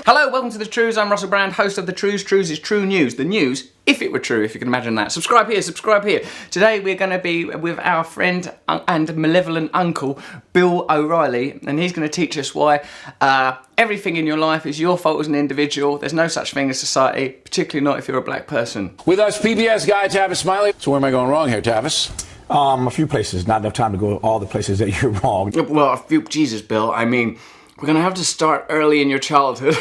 Hello, welcome to the Trews. I'm Russell Brand, host of the Trews. Trews is true news. The news, if it were true, if you can imagine that. Subscribe here, subscribe here. Today we're going to be with our friend and malevolent uncle, Bill O'Reilly, and he's going to teach us why everything in your life is your fault as an individual. There's no such thing as society, particularly not if you're a black person. With us, PBS guy Tavis Smiley. So where am I going wrong here, Tavis? A few places. Not enough time to go all the places that you're wrong. Well, Jesus, Bill, I mean, we're going to have to start early in your childhood.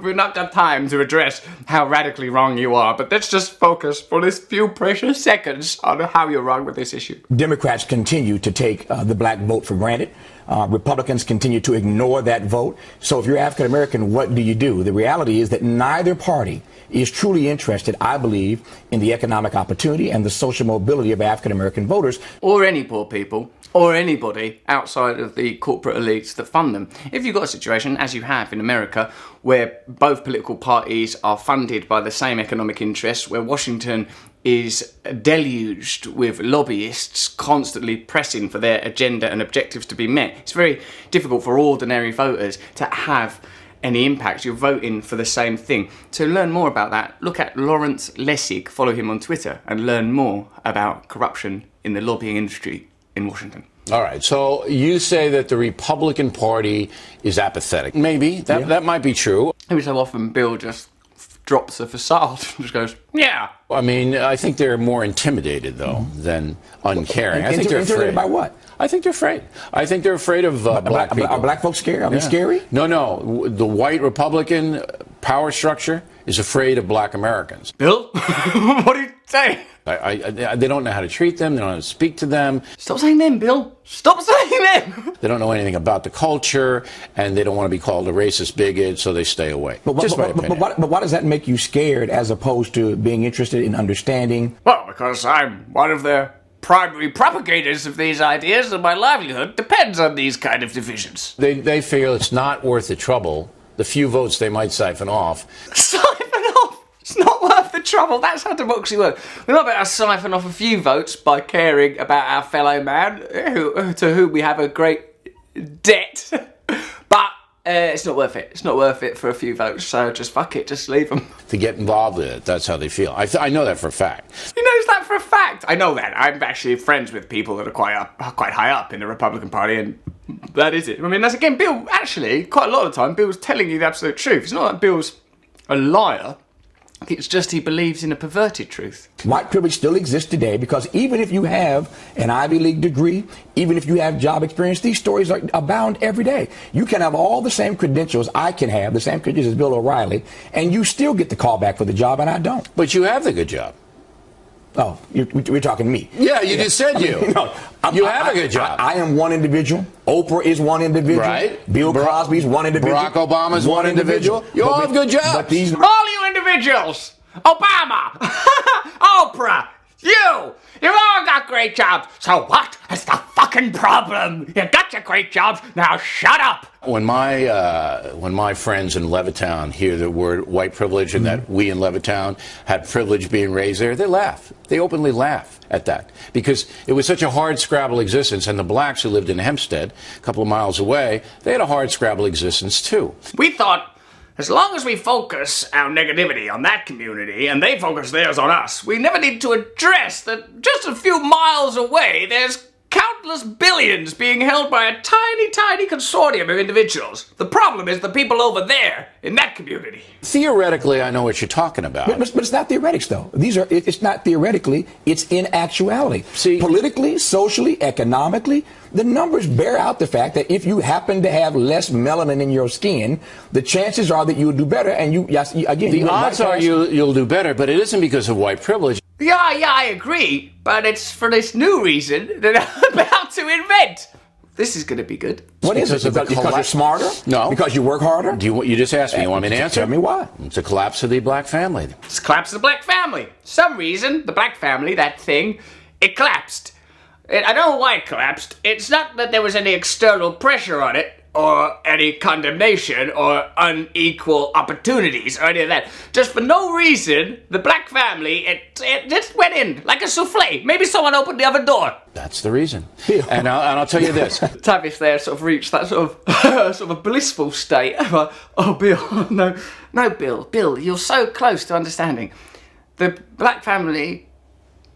We've not got time to address how radically wrong you are, but let's just focus for this few precious seconds on how you're wrong with this issue. Democrats continue to take the black vote for granted. Republicans continue to ignore that vote. So if you're African American, what do you do? The reality is that neither party is truly interested, I believe, in the economic opportunity and the social mobility of African American voters. Or any poor people, or anybody outside of the corporate elites that fund them. If you've got a situation, as you have in America, where both political parties are funded by the same economic interests, where Washington is deluged with lobbyists constantly pressing for their agenda and objectives to be met, it's very difficult for ordinary voters to have any impact. You're voting for the same thing. To learn more about that, look at Lawrence Lessig, follow him on Twitter, and learn more about corruption in the lobbying industry in Washington. All right, so you say that the Republican Party is apathetic. Maybe, that might be true. Every so often Bill just drops a facade and just goes, yeah. I mean, I think they're more intimidated, though, than uncaring. I think they're afraid. Intimidated by what? I think they're afraid. I think they're afraid of black people. Are black folks scared? Are they scary? No. The white Republican power structure is afraid of black Americans. Bill? What do you say? They don't know how to treat them. They don't know how to speak to them. Stop saying them, Bill. Stop saying them. They don't know anything about the culture, and they don't want to be called a racist bigot, so they stay away. But why does that make you scared as opposed to being interested in understanding? Well, because I'm one of the primary propagators of these ideas, and my livelihood depends on these kind of divisions. They feel it's not worth the trouble, the few votes they might siphon off. Siphon off? It's not worth the trouble. That's how democracy works. We're not about to siphon off a few votes by caring about our fellow man, to whom we have a great debt. But it's not worth it. It's not worth it for a few votes, so just fuck it, just leave them. To get involved in it, that's how they feel. I know that for a fact. He knows that for a fact. I know that. I'm actually friends with people that are quite high up in the Republican Party, and that is it. I mean, that's again, Bill, actually, quite a lot of the time, Bill's telling you the absolute truth. It's not that Bill's a liar. It's just he believes in a perverted truth. White privilege still exists today because even if you have an Ivy League degree, even if you have job experience, these stories abound every day. You can have all the same credentials I can have, the same credentials as Bill O'Reilly, and you still get the call back for the job, and I don't. But you have the good job. Oh, we're talking me. Yeah, you just said you. You have a good job. I am one individual. Oprah is one individual. Right. Bill Cosby's one individual. Barack Obama's one individual. You all have good jobs. But these all you individuals, Obama, Oprah, you've all got great jobs. So what is the fucking problem? You got your great jobs. Now shut up. When my friends in Levittown hear the word white privilege and that we in Levittown had privilege being raised there, they laugh. They openly laugh at that because it was such a hard scrabble existence, and the blacks who lived in Hempstead, a couple of miles away, they had a hard scrabble existence too. We thought, as long as we focus our negativity on that community and they focus theirs on us, we never need to address that just a few miles away there's countless billions being held by a tiny, tiny consortium of individuals. The problem is the people over there in that community. Theoretically, I know what you're talking about. But it's not theoretics, though. It's not theoretically. It's in actuality. See, politically, socially, economically, the numbers bear out the fact that if you happen to have less melanin in your skin, the chances are that you'll do better. And the odds are you'll do better, but it isn't because of white privilege. Yeah, I agree, but it's for this new reason that I'm about to invent. This is going to be good. What is it? Because you're smarter? No. Because you work harder? You just asked me. You want me to answer? Tell me why. It's a collapse of the black family. It's a collapse of the black family. Some reason, the black family, that thing, it collapsed. I don't know why it collapsed. It's not that there was any external pressure on it. or any condemnation or unequal opportunities or any of that. Just for no reason, the black family, it just went in like a souffle. Maybe someone opened the other door. That's the reason. And I'll tell you this. Tavis there sort of reached that sort of sort of a blissful state. Like, oh, Bill, no, Bill, you're so close to understanding. The black family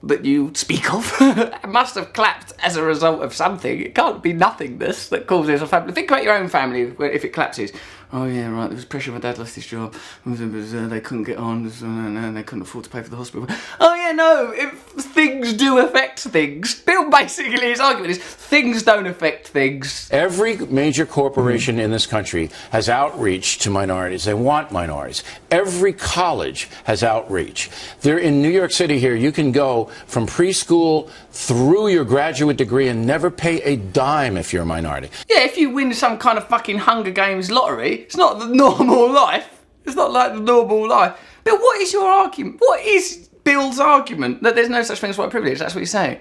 that you speak of must have clapped as a result of something. It can't be nothingness that causes a family. Think about your own family if it collapses. Oh yeah, right, there was pressure, my dad lost his job, they couldn't get on, they couldn't afford to pay for the hospital. Oh yeah, no, if things do affect things. Bill basically, his argument is, things don't affect things. Every major corporation in this country has outreach to minorities. They want minorities. Every college has outreach. They're in New York City here, you can go from preschool through your graduate degree and never pay a dime if you're a minority. Yeah, if you win some kind of fucking Hunger Games lottery, it's not the normal life. It's not like the normal life. Bill, what is your argument? What is Bill's argument that there's no such thing as white privilege? That's what he's saying.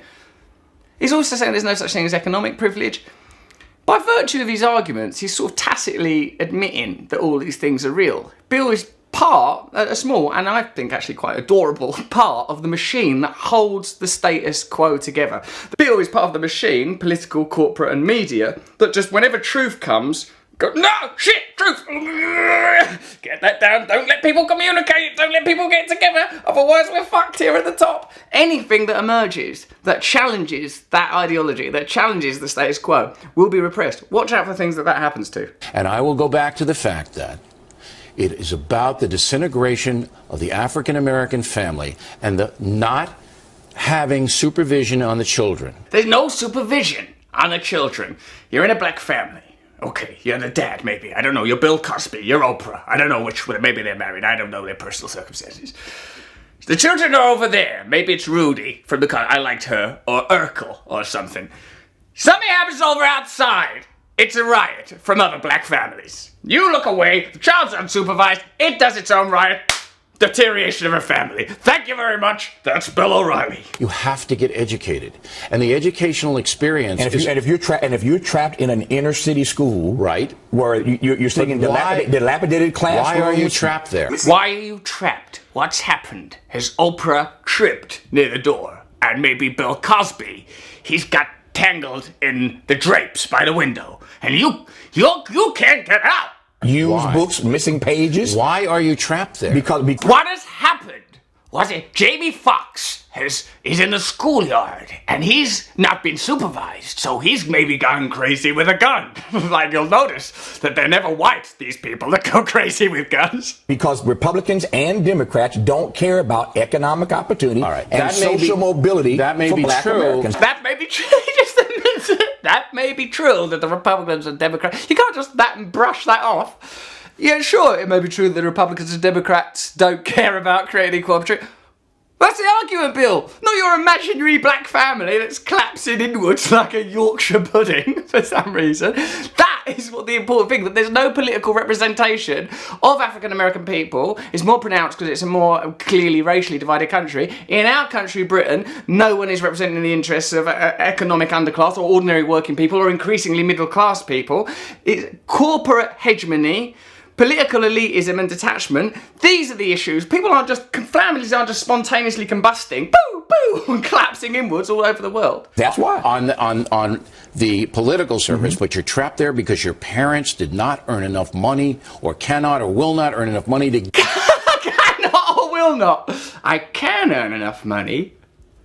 He's also saying there's no such thing as economic privilege. By virtue of his arguments, he's sort of tacitly admitting that all these things are real. Bill is a small, and I think actually quite adorable, part of the machine that holds the status quo together. Bill is part of the machine, political, corporate and media, that just whenever truth comes, go, no, shit, truth, get that down, don't let people communicate, don't let people get together, otherwise we're fucked here at the top. Anything that emerges, that challenges that ideology, that challenges the status quo, will be repressed. Watch out for things that happens to. And I will go back to the fact that it is about the disintegration of the African American family and the not having supervision on the children. There's no supervision on the children. You're in a black family. Okay, you're the dad, maybe. I don't know. You're Bill Cosby. You're Oprah. I don't know which one. Maybe they're married. I don't know their personal circumstances. The children are over there. Maybe it's Rudy from the car. I liked her. Or Urkel or something. Something happens over outside. It's a riot from other black families. You look away, the child's unsupervised, it does its own riot. Deterioration of a family. Thank you very much. That's Bill O'Reilly. You have to get educated. And the educational experience and if you're trapped in an inner city school, right, where you're staying in dilapidated classrooms. Why are you trapped there? Why are you trapped? What's happened? Has Oprah tripped near the door? And maybe Bill Cosby, he's got tangled in the drapes by the window. And you can't get out. Used books, missing pages. Why are you trapped there? Because what has happened was it Jamie Foxx is in the schoolyard and he's not been supervised, so he's maybe gone crazy with a gun. Like, you'll notice that they're never white, these people that go crazy with guns. Because Republicans and Democrats don't care about economic opportunity and social mobility for black Americans. That may be true. That may be true that the Republicans and Democrats... You can't just brush that off. Yeah, sure, it may be true that the Republicans and Democrats don't care about creating equal opportunity. That's the argument, Bill. Not your imaginary black family that's collapsing inwards like a Yorkshire pudding for some reason. That is what the important thing, that there's no political representation of African American people. It's more pronounced because it's a more clearly racially divided country. In our country, Britain, no one is representing the interests of economic underclass or ordinary working people or increasingly middle class people. It's corporate hegemony, political elitism and detachment. These are the issues. Families aren't just spontaneously combusting, boo, boo, and collapsing inwards all over the world. That's why. On the political surface, but you're trapped there because your parents did not earn enough money or cannot or will not earn enough money to... Cannot or will not. I can earn enough money,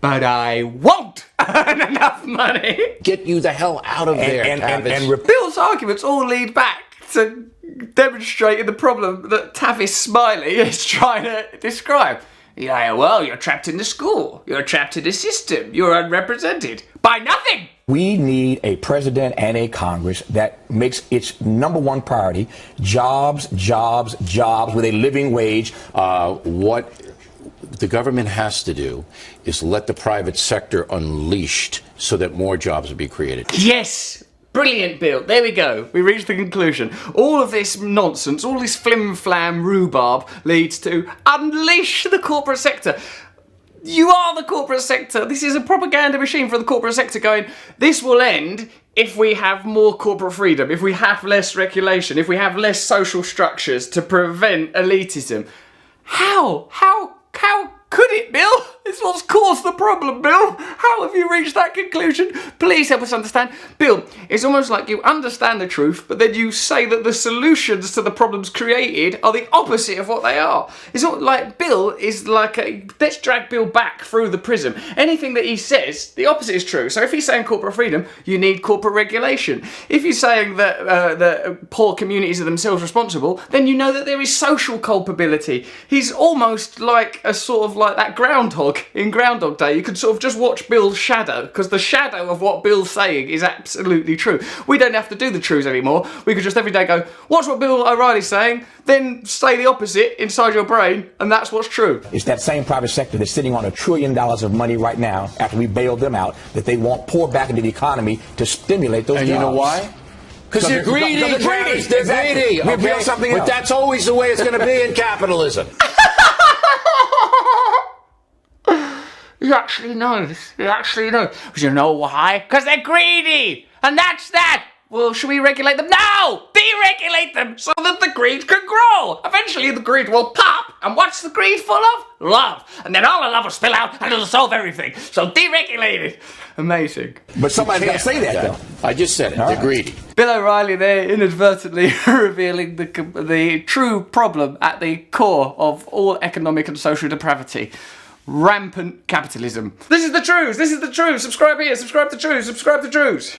but I won't earn enough money. Get you the hell out of there. And Bill's arguments all lead back to demonstrating the problem that Tavis Smiley is trying to describe. Yeah, well, you're trapped in the school. You're trapped in the system. You're unrepresented by nothing. We need a president and a Congress that makes its number one priority jobs with a living wage. What the government has to do is let the private sector unleashed so that more jobs will be created. Yes. Brilliant, Bill. There we go. We reached the conclusion. All of this nonsense, all this flim-flam rhubarb leads to unleash the corporate sector. You are the corporate sector. This is a propaganda machine for the corporate sector going, this will end if we have more corporate freedom, if we have less regulation, if we have less social structures to prevent elitism. How could it, Bill? It's what's caused the problem, Bill. How have you reached that conclusion? Please help us understand. Bill, it's almost like you understand the truth, but then you say that the solutions to the problems created are the opposite of what they are. It's not like Bill is like let's drag Bill back through the prism. Anything that he says, the opposite is true. So if he's saying corporate freedom, you need corporate regulation. If he's saying that poor communities are themselves responsible, then you know that there is social culpability. He's almost like a sort of like that groundhog in Groundhog Day. You could sort of just watch Bill's shadow, because the shadow of what Bill's saying is absolutely true. We don't have to do the Trews anymore. We could just every day go, watch what Bill O'Reilly's saying, then say the opposite inside your brain, and that's what's true. It's that same private sector that's sitting on $1 trillion of money right now after we bailed them out that they want pour back into the economy to stimulate those jobs. And you know why? Because they're greedy. They're greedy. They're greedy. We built something else. But that's always the way it's going to be in capitalism. He actually knows. He actually knows. But you know why? Because they're greedy. And that's that. Well, should we regulate them? No! Deregulate them so that the greed can grow. Eventually the greed will pop. And what's the greed full of? Love. And then all the love will spill out and it'll solve everything. So deregulate it. Amazing. But somebody's got to say that, though. I just said it. They're greedy. Bill O'Reilly there inadvertently revealing the true problem at the core of all economic and social depravity. Rampant capitalism. This is the Trews. This is the Trews. Subscribe here. Subscribe to Trews. Subscribe to Trews.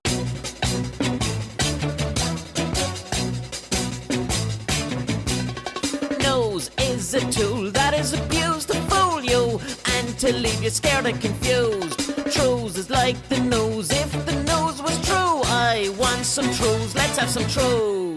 Nose is a tool that is abused to fool you and to leave you scared and confused. Trews is like the nose. If the nose was true, I want some Trews. Let's have some Trews.